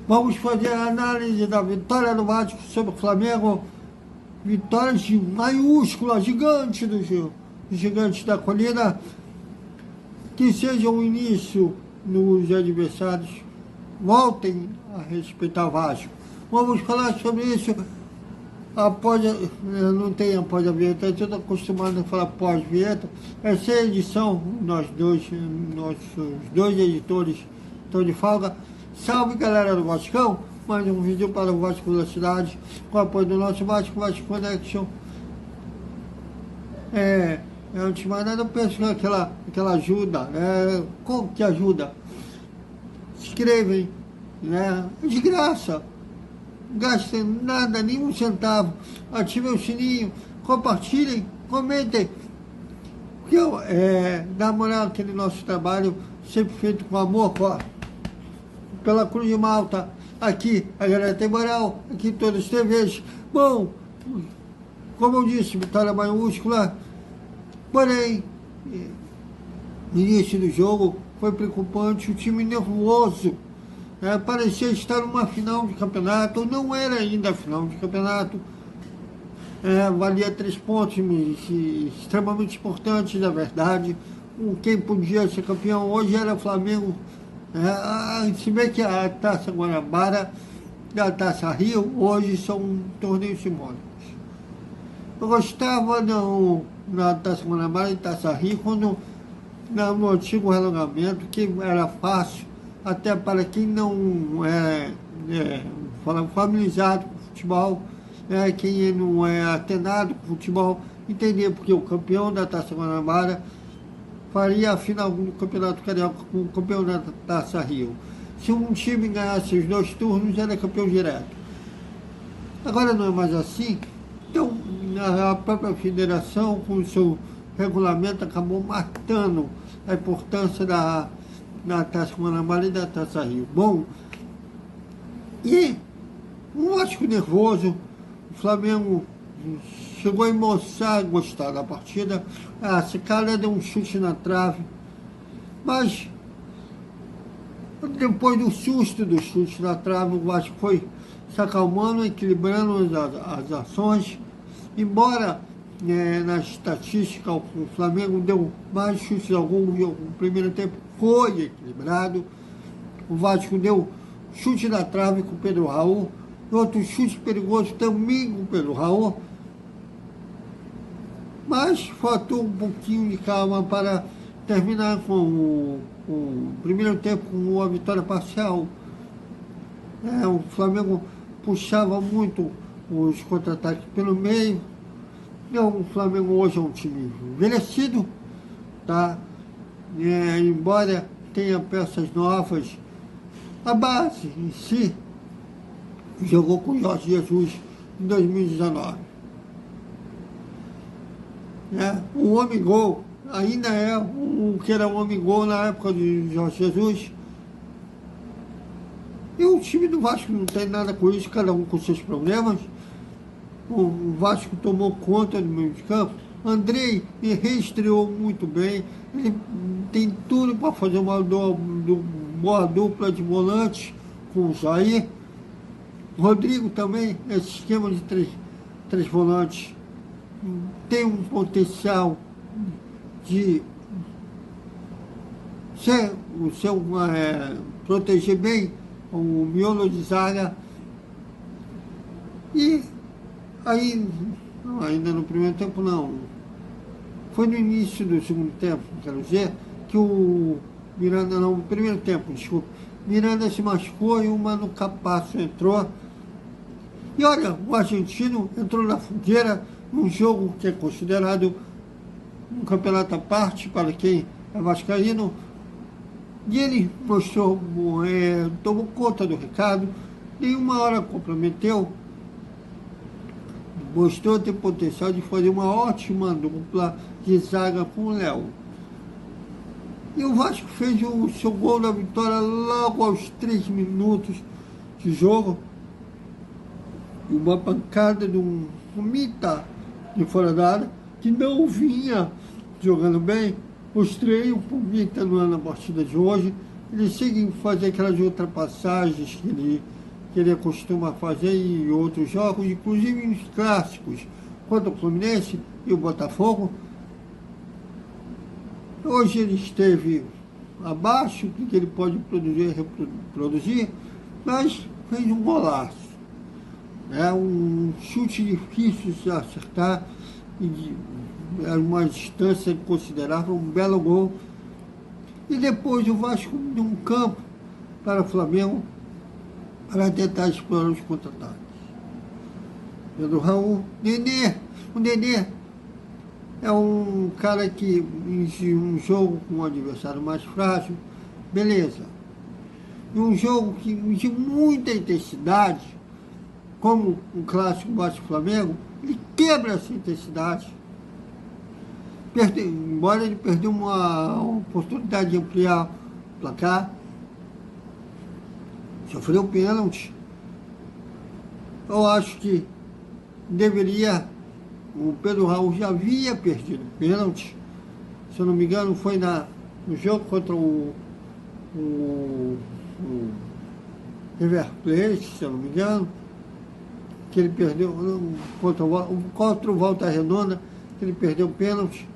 Vamos fazer a análise da vitória do Vasco sobre o Flamengo. Vitória de maiúscula, gigante do gigante da colina. Que seja um início nos adversários. Voltem a respeitar o Vasco. Vamos falar sobre isso após. Não tem após a vinheta, eu estou acostumado a falar pós-vinheta. Essa é a edição, nossos dois editores estão de folga. Salve, galera do Vascão! Mais um vídeo para o Vasco da Cidade, com o apoio do nosso Vasco Connection. Antes de mais nada, eu penso que aquela ajuda, como que ajuda? Se inscrevem, de graça, não gastem nada, nenhum centavo, ativem o sininho, compartilhem, comentem, porque dá moral aquele nosso trabalho, sempre feito com amor, pela Cruz de Malta. Aqui a galera tem moral, aqui todas as TVs. Bom, como eu disse, vitória maiúscula, porém, no início do jogo foi preocupante, o time nervoso, parecia estar numa final de campeonato, não era ainda a final de campeonato, valia 3 pontos extremamente importantes, na verdade. Quem podia ser campeão hoje era o Flamengo. Se bem que a Taça Guanabara e a Taça Rio hoje são torneios simbólicos. Eu gostava na Taça Guanabara e Taça Rio, quando no antigo relongamento, que era fácil, até para quem não é familiarizado com o futebol, quem não é atenado com o futebol, entender porque o campeão da Taça Guanabara faria a final do Campeonato Carioca com o campeão da Taça Rio. Se um time ganhasse os 2 turnos, era campeão direto. Agora não é mais assim. Então, a própria federação, com o seu regulamento, acabou matando a importância da Taça Guanabara e da Taça Rio. Bom, e um Vasco nervoso, o Flamengo chegou a emocionar, gostar da partida. Esse cara deu um chute na trave, mas depois do susto do chute na trave, o Vasco foi se acalmando, equilibrando as ações. Embora na estatística o Flamengo deu mais chutes alguns, o primeiro tempo foi equilibrado. O Vasco deu chute na trave com o Pedro Raul, outro chute perigoso também com o Pedro Raul. Mas faltou um pouquinho de calma para terminar com o primeiro tempo com uma vitória parcial. O Flamengo puxava muito os contra-ataques pelo meio. O Flamengo hoje é um time envelhecido, embora tenha peças novas, a base em si jogou com o Jorge Jesus em 2019. O homem-gol ainda é o que era o homem-gol na época de Jorge Jesus. E o time do Vasco não tem nada com isso, cada um com seus problemas. O Vasco tomou conta do meio de campo. Andrei reestreou muito bem. Ele tem tudo para fazer uma boa dupla de volantes com o Jair. Rodrigo também, esse esquema de três volantes, tem um potencial de proteger bem o miolo de zaga. E aí, ainda no primeiro tempo não, foi no início do segundo tempo, quero dizer, que o Miranda, no primeiro tempo, desculpa, Miranda se machucou e o Mano Capasso entrou. E olha, o argentino entrou na fogueira num jogo que é considerado um campeonato à parte para quem é vascaíno, e ele mostrou, tomou conta do recado, nenhuma hora comprometeu, mostrou ter potencial de fazer uma ótima dupla de zaga com o Léo. E o Vasco fez o seu gol da vitória logo aos 3 minutos de jogo, uma pancada de um Mita de fora da área, que não vinha jogando bem. Mostrei o Mita na partida de hoje. Ele segue fazer aquelas ultrapassagens que ele que ele costuma fazer em outros jogos, inclusive nos clássicos, contra o Fluminense e o Botafogo. Hoje ele esteve abaixo do que ele pode produzir, reproduzir, mas fez um golaço. É um chute difícil de acertar, e era uma distância considerável, um belo gol. E depois o Vasco deu um campo para o Flamengo para tentar explorar os contra-ataques. Pedro Raul, o Nenê é um cara que em um jogo com um adversário mais frágil, beleza. E um jogo que de muita intensidade, como um clássico Vasco-Flamengo, ele quebra essa intensidade. Embora ele perdeu uma oportunidade de ampliar o placar, sofreu pênalti. Eu acho que o Pedro Raul já havia perdido pênalti, se eu não me engano, foi no jogo contra o River Plate, se eu não me engano, que ele perdeu contra o Volta Redonda, que ele perdeu pênalti.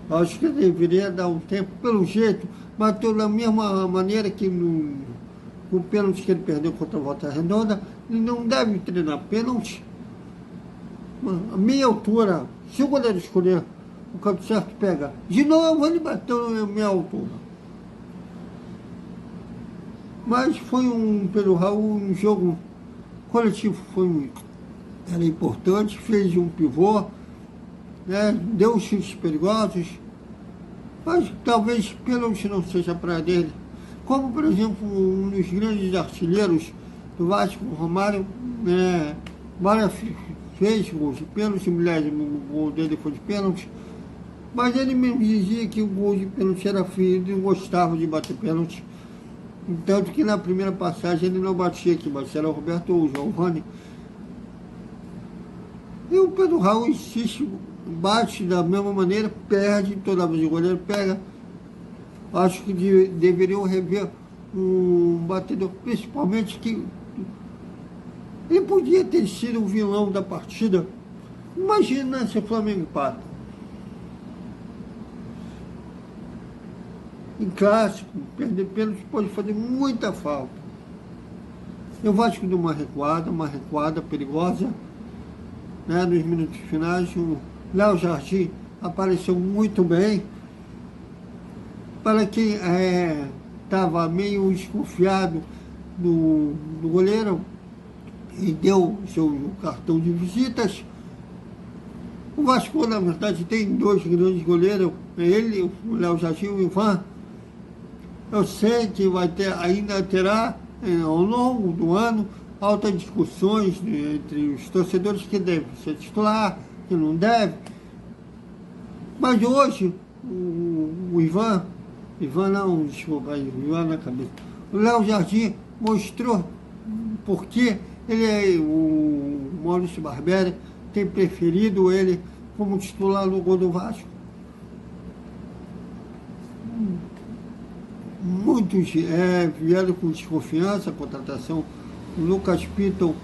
Acho que ele deveria dar um tempo, pelo jeito, mas da mesma maneira que o pênalti que ele perdeu contra o Volta Redonda, ele não deve treinar pênalti. A meia altura, se o goleiro escolher o canto certo, pega. De novo ele bateu na meia altura. Mas foi pelo Raul, um jogo coletivo, era importante, fez um pivô, né, deu chutes perigosos, mas talvez pênalti não seja para dele. Como, por exemplo, um dos grandes artilheiros do Vasco, o Romário, fez gols de pênalti, o milésimo gol dele foi de pênalti, mas ele mesmo dizia que o gol de pênalti era feio, ele não gostava de bater pênalti. Tanto que na primeira passagem ele não batia aqui, mas era o Roberto ou o Giovanni. E o Pedro Raul insiste, bate da mesma maneira, perde, toda vez o goleiro pega. Acho que deveriam rever um batedor, principalmente que ele podia ter sido o vilão da partida. Imagina se o Flamengo empata. Em clássico, perder pênalti pode fazer muita falta. Eu Vasco deu uma recuada perigosa, né, nos minutos finais. O Léo Jardim apareceu muito bem. Para quem estava meio desconfiado do goleiro e deu seu cartão de visitas, o Vasco, na verdade, tem dois grandes goleiros, ele, o Léo Jardim e o Ivan. Eu sei que ainda terá, ao longo do ano, altas discussões entre os torcedores que deve ser titular, que não deve. Mas hoje, o Ivan na cabeça. O Léo Jardim mostrou porque o Maurício Barbieri tem preferido ele como titular no gol do Vasco. Muitos vieram com desconfiança, a contratação do Lucas Piton,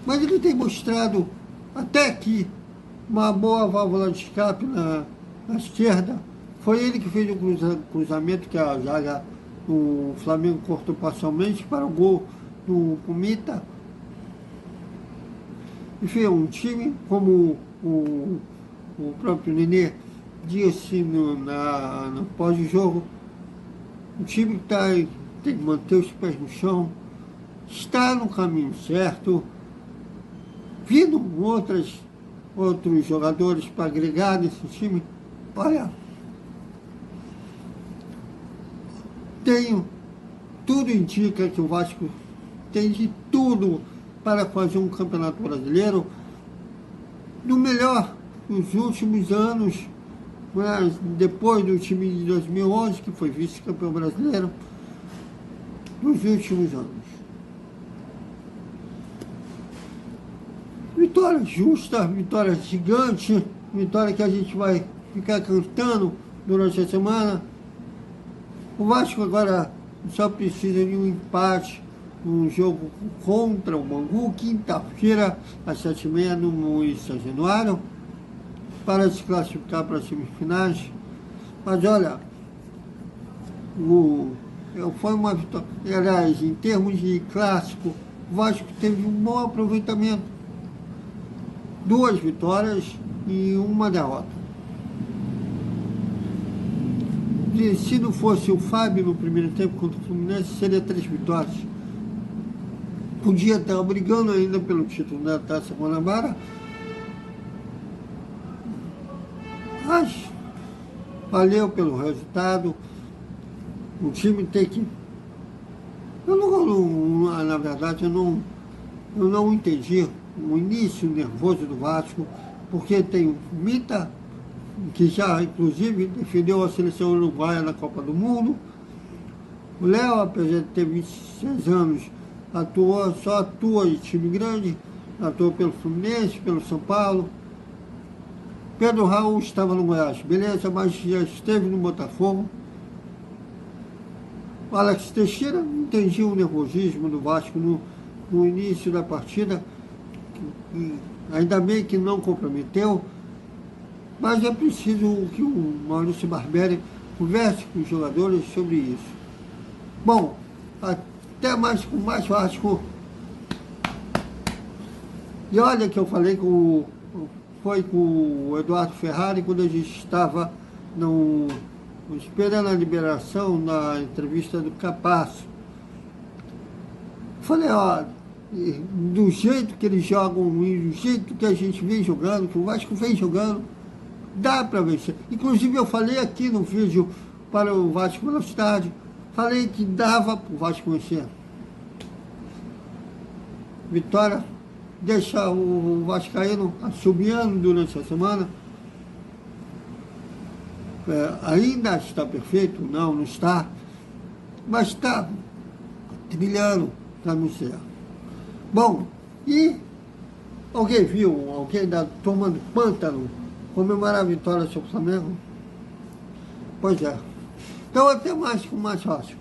mas ele tem mostrado até aqui uma boa válvula de escape na esquerda. Foi ele que fez o cruzamento que a zaga do Flamengo cortou parcialmente para o gol do Pumita. Enfim, um time, como o próprio Nenê disse no pós-jogo, um time que tem que manter os pés no chão, está no caminho certo, vindo outros jogadores para agregar nesse time. Olha, tudo indica que o Vasco tem de tudo para fazer um campeonato brasileiro do melhor dos últimos anos, mas depois do time de 2011, que foi vice-campeão brasileiro, dos últimos anos. Vitória justa, vitória gigante, vitória que a gente vai ficar cantando durante a semana. O Vasco agora só precisa de um empate um jogo contra o Bangu, quinta-feira, às 7h30, no Moinhos São Januário, para se classificar para as semifinais. Mas olha, foi uma vitória. Aliás, em termos de clássico, o Vasco teve um bom aproveitamento. 2 vitórias e 1 derrota. E se não fosse o Fábio no primeiro tempo contra o Fluminense, seria 3 vitórias. Podia estar brigando ainda pelo título da Taça Guanabara, mas valeu pelo resultado. O time tem que... na verdade, eu não entendi o início nervoso do Vasco, porque tem o Mita, que já, inclusive, defendeu a seleção uruguaia na Copa do Mundo. O Léo, apesar de ter 26 anos, só atua em time grande, atua pelo Fluminense, pelo São Paulo. Pedro Raul estava no Goiás, beleza, mas já esteve no Botafogo. O Alex Teixeira, não entendi o nervosismo do Vasco no início da partida, ainda bem que não comprometeu, mas é preciso que o Maurício Barbieri converse com os jogadores sobre isso. Bom, até mais com mais Vasco. E olha que eu falei foi com o Eduardo Ferrari quando a gente estava esperando a liberação na entrevista do Capasso. Falei, ó, do jeito que eles jogam e do jeito que a gente vem jogando, que o Vasco vem jogando, dá para vencer. Inclusive eu falei aqui no vídeo para o Vasco Velocidade, falei que dava para o Vasco vencer. Vitória deixa o Vascaíno assobiando durante a semana. Ainda está perfeito? Não está. Mas está trilhando, está no céu. Bom, e alguém viu, alguém tomando pântano comemorar a vitória sobre o Flamengo? Pois é. Então até mais com mais Vasco.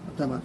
Até mais.